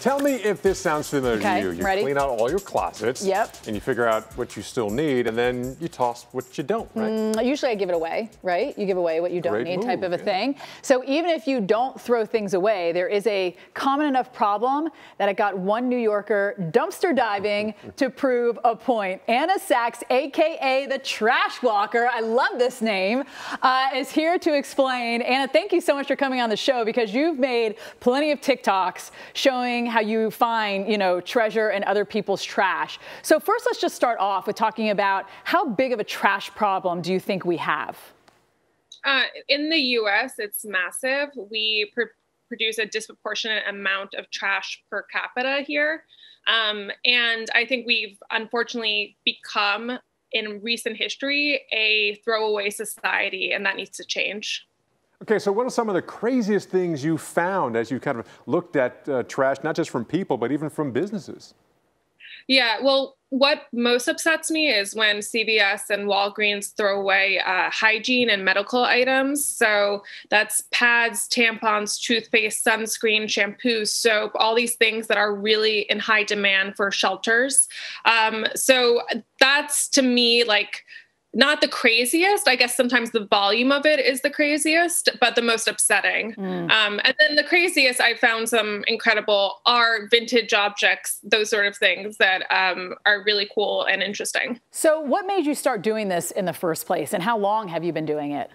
tell me if this sounds familiar to you. You ready? clean out all your closets. Yep. And you figure out what you still need, and then you toss what you don't, right? Usually I give it away, right? You give away what you don't need, type of a thing. So even if you don't throw things away, there is a common enough problem that it got one New Yorker dumpster diving to prove a point. Anna Sachs, AKA the Trashwalker, I love this name, is here to explain. Anna, thank you so much for coming on the show, because you've made plenty of TikToks showing how you find, treasure in other people's trash. So first, let's just start off with talking about how big of a trash problem do you think we have? In the U.S., it's massive. We produce a disproportionate amount of trash per capita here. And I think we've unfortunately become, in recent history, a throwaway society, and that needs to change. Okay, so what are some of the craziest things you found as you kind of looked at trash, not just from people, but even from businesses? Yeah, well, what most upsets me is when CVS and Walgreens throw away hygiene and medical items. So that's pads, tampons, toothpaste, sunscreen, shampoo, soap, all these things that are really in high demand for shelters. So that's, to me, like, not the craziest. I guess sometimes the volume of it is the craziest, but the most upsetting. And then the craziest, I found some incredible, are vintage objects, those sort of things that are really cool and interesting. So what made you start doing this in the first place, and how long have you been doing it?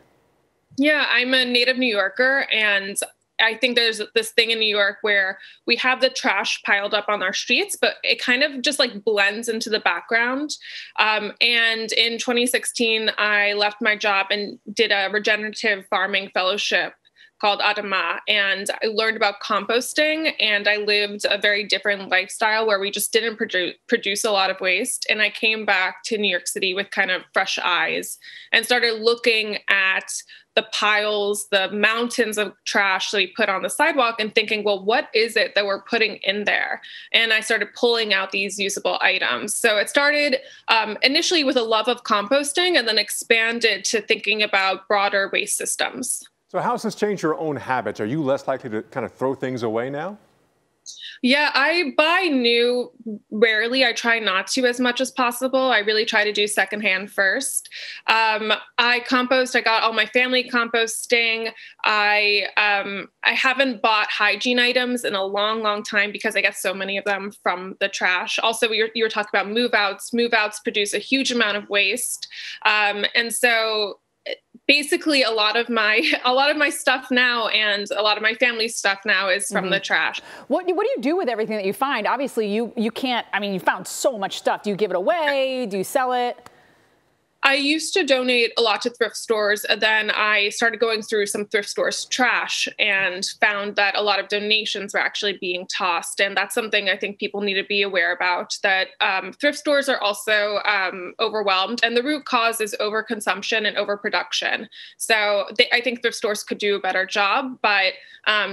Yeah, I'm a native New Yorker, and I think there's this thing in New York where we have the trash piled up on our streets, but it kind of just like blends into the background. And in 2016, I left my job and did a regenerative farming fellowship called Adama, and I learned about composting, and I lived a very different lifestyle where we just didn't produce a lot of waste. And I came back to New York City with kind of fresh eyes and started looking at the piles, the mountains of trash that we put on the sidewalk, and thinking, well, what is it that we're putting in there? And I started pulling out these usable items. So it started initially with a love of composting, and then expanded to thinking about broader waste systems. So how has this changed your own habits? Are you less likely to kind of throw things away now? Yeah, I buy new rarely. I try not to as much as possible. I really try to do secondhand first. I compost. I got all my family composting. I haven't bought hygiene items in a long, long time because I get so many of them from the trash. Also, you were talking about move outs. Move outs produce a huge amount of waste, and so basically a lot of my stuff now, and a lot of my family's stuff now, is from the trash. What do you do with everything that you find? Obviously, you can't. I mean, you found so much stuff. Do you give it away? Do you sell it? I used to donate a lot to thrift stores, and then I started going through some thrift stores' trash and found that a lot of donations were actually being tossed. And that's something I think people need to be aware about, that thrift stores are also overwhelmed, and the root cause is overconsumption and overproduction. So I think thrift stores could do a better job, but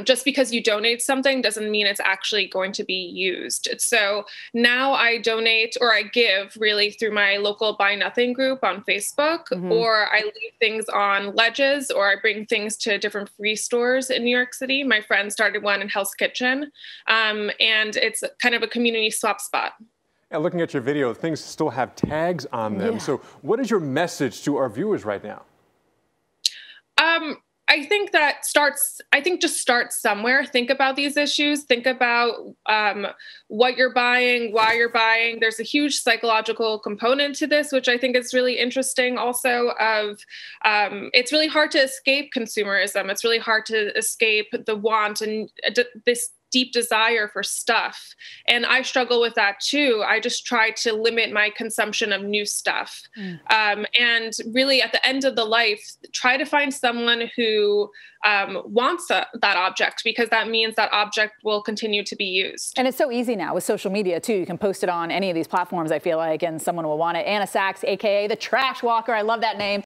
just because you donate something doesn't mean it's actually going to be used. So now I donate, or I give really, through my local Buy Nothing group on Facebook, or I leave things on ledges, or I bring things to different free stores in New York City. My friend started one in Hell's Kitchen, and it's kind of a community swap spot. And looking at your video, things still have tags on them. Yeah. So what is your message to our viewers right now? I think just start somewhere. Think about these issues. Think about what you're buying, why you're buying. There's a huge psychological component to this, which I think is really interesting also. It's really hard to escape consumerism. It's really hard to escape the want and this deep desire for stuff. And I struggle with that too. I just try to limit my consumption of new stuff. And really, at the end of the life, try to find someone who wants that object, because that means that object will continue to be used. And it's so easy now with social media too. You can post it on any of these platforms, I feel like, and someone will want it. Anna Sachs, AKA the Trashwalker. I love that name.